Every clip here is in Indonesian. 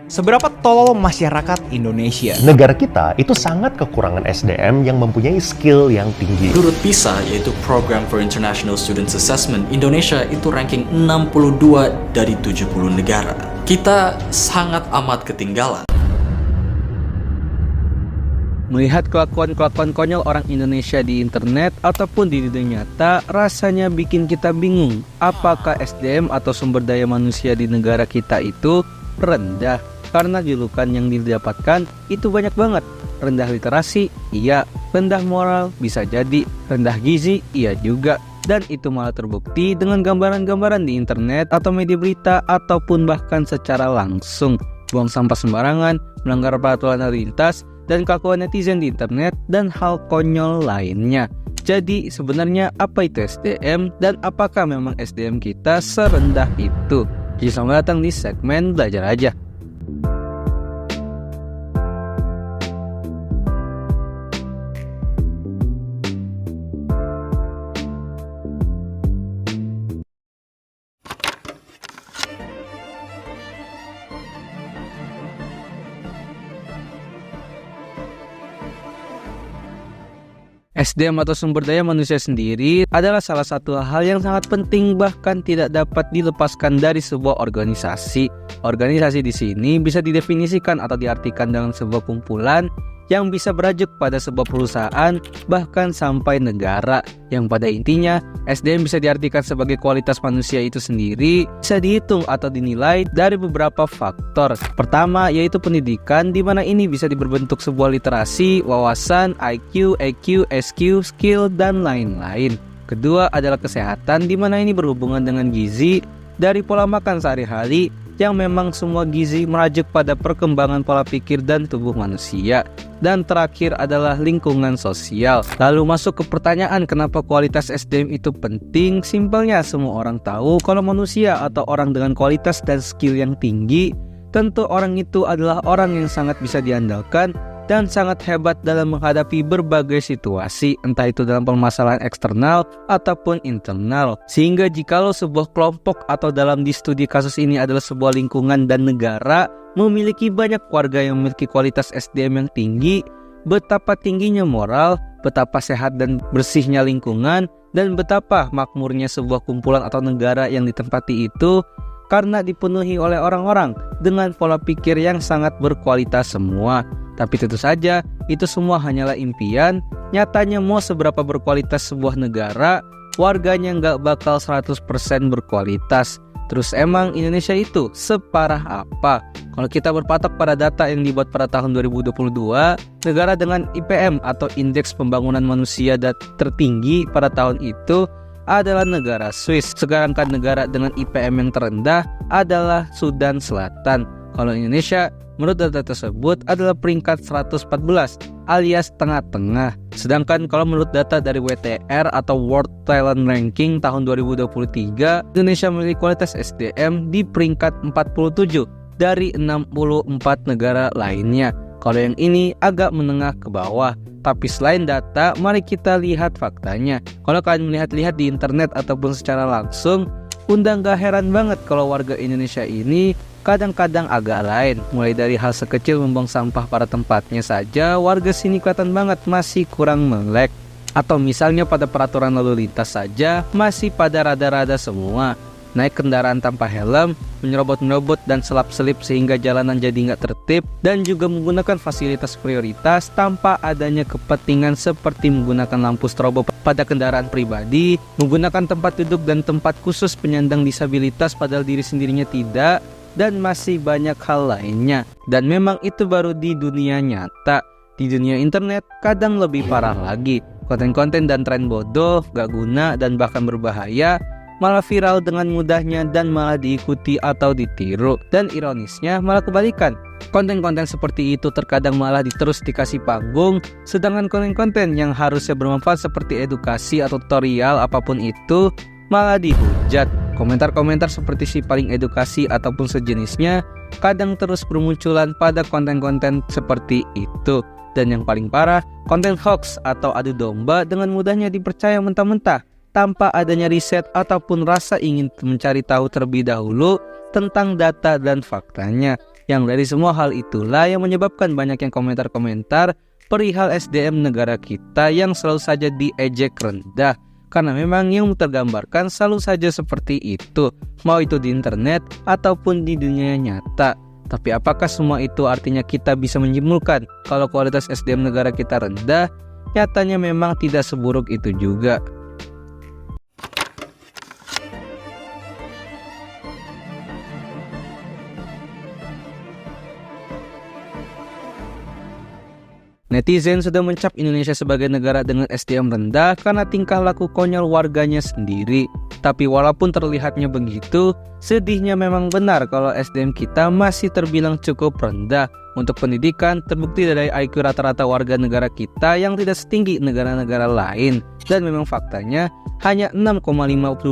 Seberapa tolol masyarakat Indonesia? Negara kita itu sangat kekurangan SDM yang mempunyai skill yang tinggi. Menurut PISA, yaitu Program for International Students Assessment, Indonesia itu ranking 62 dari 70 negara. Kita sangat amat ketinggalan. Melihat kelakuan-kelakuan konyol orang Indonesia di internet ataupun di dunia nyata, rasanya bikin kita bingung. Apakah SDM atau sumber daya manusia di negara kita itu rendah? Karena julukan yang didapatkan itu banyak banget. Rendah literasi, iya. Rendah moral, bisa jadi. Rendah gizi, iya juga. Dan itu malah terbukti dengan gambaran-gambaran di internet atau media berita ataupun bahkan secara langsung. Buang sampah sembarangan, melanggar peraturan lalu lintas, dan kelakuan netizen di internet, dan hal konyol lainnya. Jadi sebenarnya apa itu SDM dan apakah memang SDM kita serendah itu? Jadi selamat datang di segmen Belajar Aja. SDM atau sumber daya manusia sendiri adalah salah satu hal yang sangat penting, bahkan tidak dapat dilepaskan dari sebuah organisasi. Organisasi di sini bisa didefinisikan atau diartikan dengan sebuah kumpulan yang bisa berajuk pada sebuah perusahaan, bahkan sampai negara. Yang pada intinya, SDM bisa diartikan sebagai kualitas manusia itu sendiri, bisa dihitung atau dinilai dari beberapa faktor. Pertama, yaitu pendidikan, di mana ini bisa berbentuk sebuah literasi, wawasan, IQ, EQ, SQ, skill, dan lain-lain. Kedua adalah kesehatan, di mana ini berhubungan dengan gizi, dari pola makan sehari-hari, yang memang semua gizi merajuk pada perkembangan pola pikir dan tubuh manusia. Dan terakhir adalah lingkungan sosial. Lalu masuk ke pertanyaan kenapa kualitas SDM itu penting. Simpelnya semua orang tahu kalau manusia atau orang dengan kualitas dan skill yang tinggi, tentu orang itu adalah orang yang sangat bisa diandalkan dan sangat hebat dalam menghadapi berbagai situasi, entah itu dalam permasalahan eksternal ataupun internal. Sehingga jikalau sebuah kelompok atau dalam di studi kasus ini adalah sebuah lingkungan dan negara memiliki banyak warga yang memiliki kualitas SDM yang tinggi, betapa tingginya moral, betapa sehat dan bersihnya lingkungan, dan betapa makmurnya sebuah kumpulan atau negara yang ditempati itu karena dipenuhi oleh orang-orang dengan pola pikir yang sangat berkualitas semua. Tapi tentu saja, itu semua hanyalah impian. Nyatanya mau seberapa berkualitas sebuah negara, warganya nggak bakal 100% berkualitas. Terus emang Indonesia itu separah apa? Kalau kita berpatok pada data yang dibuat pada tahun 2022, negara dengan IPM atau Indeks Pembangunan Manusia tertinggi pada tahun itu adalah negara Swiss. Sedangkan negara dengan IPM yang terendah adalah Sudan Selatan. Kalau Indonesia, menurut data tersebut adalah peringkat 114 alias tengah-tengah. Sedangkan kalau menurut data dari WTR atau World Talent Ranking tahun 2023, Indonesia memiliki kualitas SDM di peringkat 47 dari 64 negara lainnya. Kalau yang ini agak menengah ke bawah. Tapi selain data, mari kita lihat faktanya. Kalau kalian melihat-lihat di internet ataupun secara langsung, undang gak heran banget kalau warga Indonesia ini kadang-kadang agak lain. Mulai dari hal sekecil membuang sampah pada tempatnya saja, warga sini kelihatan banget masih kurang melek. Atau misalnya pada peraturan lalu lintas saja, masih pada rada-rada semua. Naik kendaraan tanpa helm, menyerobot-nyerobot dan selap-selip sehingga jalanan jadi nggak tertib, dan juga menggunakan fasilitas prioritas tanpa adanya kepentingan seperti menggunakan lampu strobo pada kendaraan pribadi, menggunakan tempat duduk dan tempat khusus penyandang disabilitas padahal diri sendirinya tidak, dan masih banyak hal lainnya. Dan memang itu baru di dunia nyata. Di dunia internet kadang lebih parah lagi. Konten-konten dan tren bodoh, gak guna, dan bahkan berbahaya malah viral dengan mudahnya dan malah diikuti atau ditiru. Dan ironisnya malah kebalikan. Konten-konten seperti itu terkadang malah terus dikasih panggung, sedangkan konten-konten yang harusnya bermanfaat seperti edukasi atau tutorial apapun itu malah dihujat. Komentar-komentar seperti si paling edukasi ataupun sejenisnya kadang terus bermunculan pada konten-konten seperti itu. Dan yang paling parah, konten hoax atau adu domba dengan mudahnya dipercaya mentah-mentah tanpa adanya riset ataupun rasa ingin mencari tahu terlebih dahulu tentang data dan faktanya. Yang dari semua hal itulah yang menyebabkan banyak yang komentar-komentar perihal SDM negara kita yang selalu saja diejek rendah. Karena memang yang tergambarkan selalu saja seperti itu, mau itu di internet ataupun di dunia nyata. Tapi apakah semua itu artinya kita bisa menyimpulkan kalau kualitas SDM negara kita rendah? Nyatanya memang tidak seburuk itu juga. Netizen sudah mencap Indonesia sebagai negara dengan SDM rendah karena tingkah laku konyol warganya sendiri. Tapi walaupun terlihatnya begitu, sedihnya memang benar kalau SDM kita masih terbilang cukup rendah. Untuk pendidikan, terbukti dari IQ rata-rata warga negara kita yang tidak setinggi negara-negara lain. Dan memang faktanya, hanya 6,52%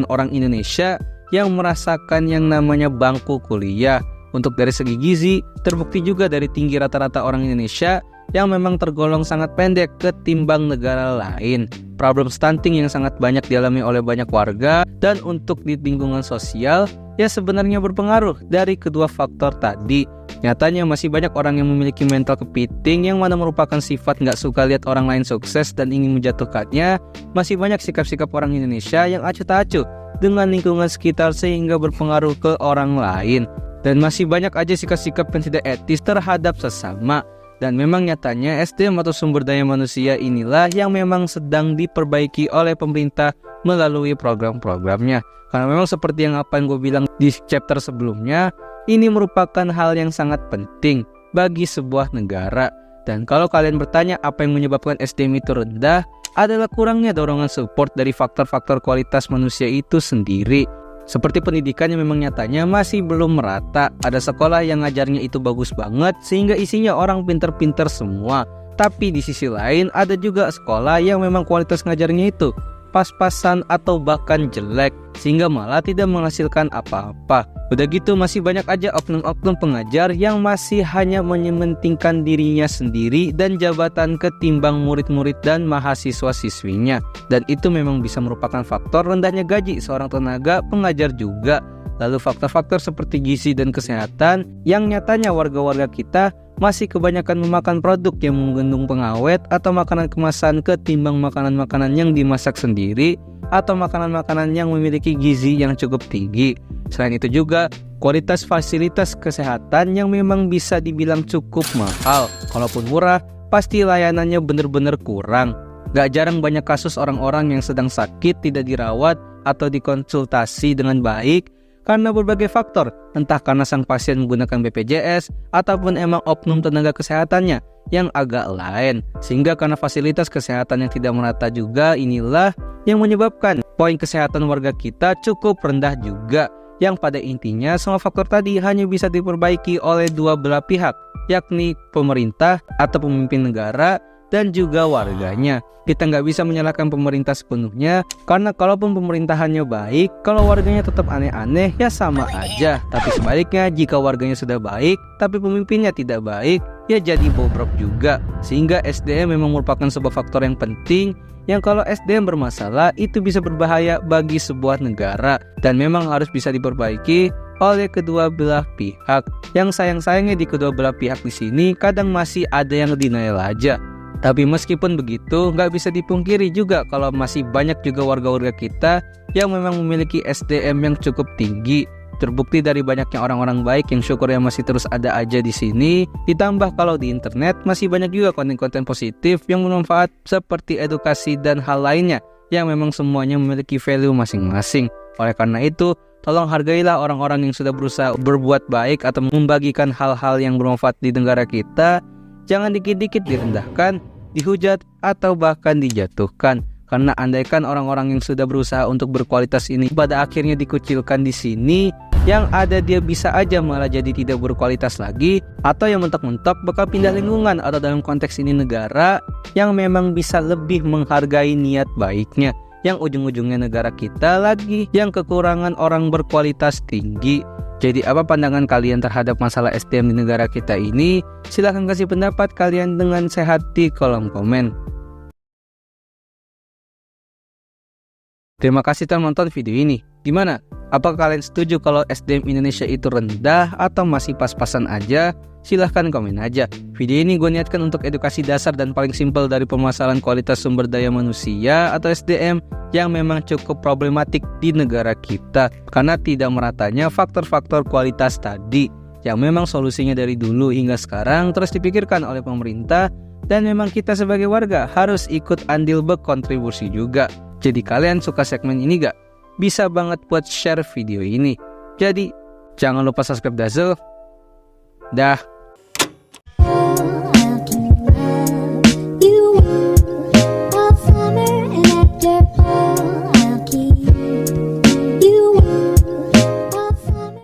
orang Indonesia yang merasakan yang namanya bangku kuliah. Untuk dari segi gizi, terbukti juga dari tinggi rata-rata orang Indonesia yang memang tergolong sangat pendek ketimbang negara lain. Problem stunting yang sangat banyak dialami oleh banyak warga, dan untuk di lingkungan sosial ya sebenarnya berpengaruh dari kedua faktor tadi. Nyatanya masih banyak orang yang memiliki mental kepiting yang mana merupakan sifat nggak suka lihat orang lain sukses dan ingin menjatuhkannya. Masih banyak sikap-sikap orang Indonesia yang acuh tak acuh dengan lingkungan sekitar sehingga berpengaruh ke orang lain. Dan masih banyak aja sikap-sikap yang tidak etis terhadap sesama. Dan memang nyatanya SDM atau sumber daya manusia inilah yang memang sedang diperbaiki oleh pemerintah melalui program-programnya. Karena memang seperti yang gue bilang di chapter sebelumnya, ini merupakan hal yang sangat penting bagi sebuah negara. Dan kalau kalian bertanya apa yang menyebabkan SDM itu rendah, adalah kurangnya dorongan support dari faktor-faktor kualitas manusia itu sendiri. Seperti pendidikan yang memang nyatanya masih belum merata. Ada sekolah yang ngajarnya itu bagus banget sehingga isinya orang pinter-pinter semua. Tapi di sisi lain ada juga sekolah yang memang kualitas ngajarnya itu pas-pasan atau bahkan jelek sehingga malah tidak menghasilkan apa-apa. Udah gitu masih banyak aja oknum-oknum pengajar yang masih hanya menyementingkan dirinya sendiri dan jabatan ketimbang murid-murid dan mahasiswa-siswinya. Dan itu memang bisa merupakan faktor rendahnya gaji seorang tenaga pengajar juga. Lalu faktor-faktor seperti gizi dan kesehatan yang nyatanya warga-warga kita masih kebanyakan memakan produk yang mengandung pengawet atau makanan kemasan ketimbang makanan-makanan yang dimasak sendiri atau makanan-makanan yang memiliki gizi yang cukup tinggi. Selain itu juga kualitas fasilitas kesehatan yang memang bisa dibilang cukup mahal. Kalaupun murah, pasti layanannya benar-benar kurang. Gak jarang banyak kasus orang-orang yang sedang sakit tidak dirawat atau dikonsultasi dengan baik karena berbagai faktor, entah karena sang pasien menggunakan BPJS ataupun emang oknum tenaga kesehatannya yang agak lain. Sehingga karena fasilitas kesehatan yang tidak merata juga, inilah yang menyebabkan poin kesehatan warga kita cukup rendah juga. Yang pada intinya semua faktor tadi hanya bisa diperbaiki oleh dua belah pihak, yakni pemerintah atau pemimpin negara dan juga warganya. Kita nggak bisa menyalahkan pemerintah sepenuhnya, karena kalaupun pemerintahannya baik, kalau warganya tetap aneh-aneh ya sama aja. Tapi sebaliknya, jika warganya sudah baik tapi pemimpinnya tidak baik, ya jadi bobrok juga. Sehingga SDM memang merupakan sebuah faktor yang penting, yang kalau SDM bermasalah itu bisa berbahaya bagi sebuah negara dan memang harus bisa diperbaiki oleh kedua belah pihak. Yang sayang-sayangnya di kedua belah pihak di sini kadang masih ada yang denial aja. Tapi meskipun begitu, nggak bisa dipungkiri juga kalau masih banyak juga warga-warga kita yang memang memiliki SDM yang cukup tinggi. Terbukti dari banyaknya orang-orang baik yang syukurnya masih terus ada aja di sini. Ditambah kalau di internet masih banyak juga konten-konten positif yang bermanfaat seperti edukasi dan hal lainnya yang memang semuanya memiliki value masing-masing. Oleh karena itu, tolong hargailah orang-orang yang sudah berusaha berbuat baik atau membagikan hal-hal yang bermanfaat di negara kita. Jangan dikit-dikit direndahkan, dihujat, atau bahkan dijatuhkan. Karena andaikan orang-orang yang sudah berusaha untuk berkualitas ini pada akhirnya dikucilkan di sini, yang ada dia bisa aja malah jadi tidak berkualitas lagi, atau yang mentok-mentok bakal pindah lingkungan atau dalam konteks ini negara yang memang bisa lebih menghargai niat baiknya, yang ujung-ujungnya negara kita lagi yang kekurangan orang berkualitas tinggi. Jadi apa pandangan kalian terhadap masalah SDM di negara kita ini? Silahkan kasih pendapat kalian dengan sehat di kolom komen. Terima kasih telah menonton video ini. Gimana? Apakah kalian setuju kalau SDM Indonesia itu rendah atau masih pas-pasan aja? Silahkan komen aja. Video ini gue niatkan untuk edukasi dasar dan paling simpel dari permasalahan kualitas sumber daya manusia atau SDM yang memang cukup problematik di negara kita karena tidak meratanya faktor-faktor kualitas tadi yang memang solusinya dari dulu hingga sekarang terus dipikirkan oleh pemerintah dan memang kita sebagai warga harus ikut andil berkontribusi juga. Jadi kalian suka segmen ini gak? Bisa banget buat share video ini. Jadi jangan lupa subscribe Dazzle. Dah.